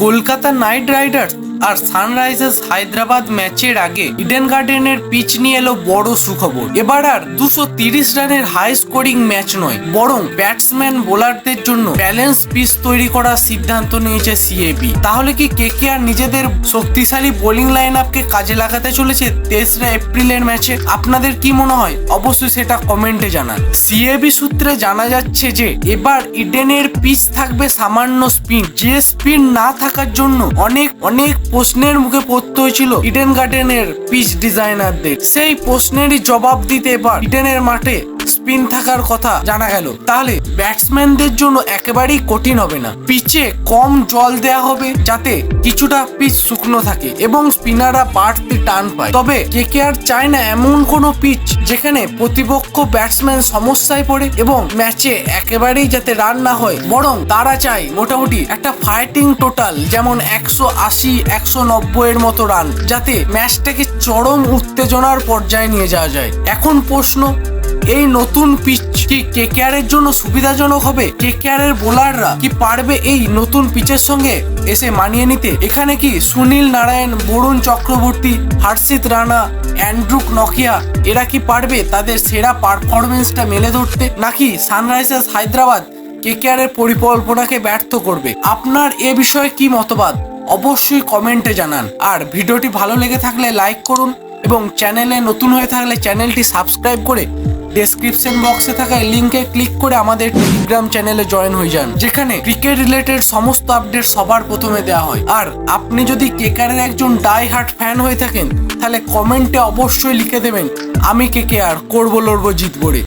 Kolkata night Riders আর Sunrisers Hyderabad ম্যাচের আগে Eden গার্ডেনের পিচ নিয়ে এলো বড় সুখবর। এবার আর 230 রানের হাই স্কোরিং ম্যাচ নয়, বরং ব্যাটসম্যান বোলারদের জন্য ব্যালেন্স পিচ তৈরি করার সিদ্ধান্ত নিয়েছে সিএবি। তাহলে কি কেকেআর নিজেদের শক্তিশালী বোলিং লাইন আপকে কাজে লাগাতে চলেছে 23 এপ্রিলের ম্যাচে? আপনাদের কি মনে হয় অবশ্যই সেটা কমেন্টে জানান। সিএবি সূত্রে জানা যাচ্ছে যে এবার ইডেনের পিচ থাকবে সামান্য স্পিন, যে স্পিন না থাকার জন্য অনেক প্রশ্নের মুখে পড়তে হয়েছিল ইডেন গার্ডেনের পিচ ডিজাইনারদের। সেই প্রশ্নেরই জবাব দিতে এবার ইডেনের মাঠে স্পিন থাকার কথা জানা গেল। তাহলে ব্যাটসম্যানদের জন্য একেবারেই কঠিন হবে না। পিচে কম জল দেয়া হবে যাতে কিছুটা পিচ শুকনো থাকে এবং স্পিনাররা বাড়তি টান পায়। তবে কেকেআর চায় না এমন কোনো পিচ যেখানে প্রতিপক্ষ ব্যাটসম্যান সমস্যায় পড়ে এবং ম্যাচে একেবারেই যাতে রান না হয়, বরং তারা চায় মোটামুটি একটা ফাইটিং টোটাল, যেমন 180 190 এর মতো রান, যাতে ম্যাচটাকে চরম উত্তেজনার পর্যায়ে নিয়ে যাওয়া যায়। এখন প্রশ্ন, এই নতুন পিচ কি কেকেআর এর জন্য সুবিধাজনক হবে? কেকেআর এর বোলাররা কি পারবে এই নতুন পিচের সঙ্গে এসে মানিয়ে নিতে? এখানে কি সুনীল নারায়ণ, বরুণ চক্রবর্তী, হর্ষিত রানা, অ্যান্ড্রু নকিয়া এরা কি পারবে তাদের সেরা পারফরমেন্সটা মেলে ধরতে, নাকি সানরাইজার্স হায়দ্রাবাদ কেকেআর এর পরিকল্পনাকে ব্যর্থ করবে? আপনার এ বিষয়ে কি মতবাদ অবশ্যই কমেন্টে জানান। আর ভিডিওটি ভালো লেগে থাকলে লাইক করুন এবং চ্যানেলে নতুন হয়ে থাকলে চ্যানেলটি সাবস্ক্রাইব করে ডেসক্রিপশন বক্সে থাকা লিংকে ক্লিক করে আমাদের টেলিগ্রাম চ্যানেলে জয়েন হয়ে যান, যেখানে ক্রিকেট রিলেটেড সমস্ত আপডেট সবার প্রথমে দেওয়া হয়। আর আপনি যদি কেকেআরের একজন ডাই হার্ট ফ্যান হয়ে থাকেন তাহলে কমেন্টে অবশ্যই লিখে দেবেন, আমি কেকেআর করবো লড়বো জিতবো রে।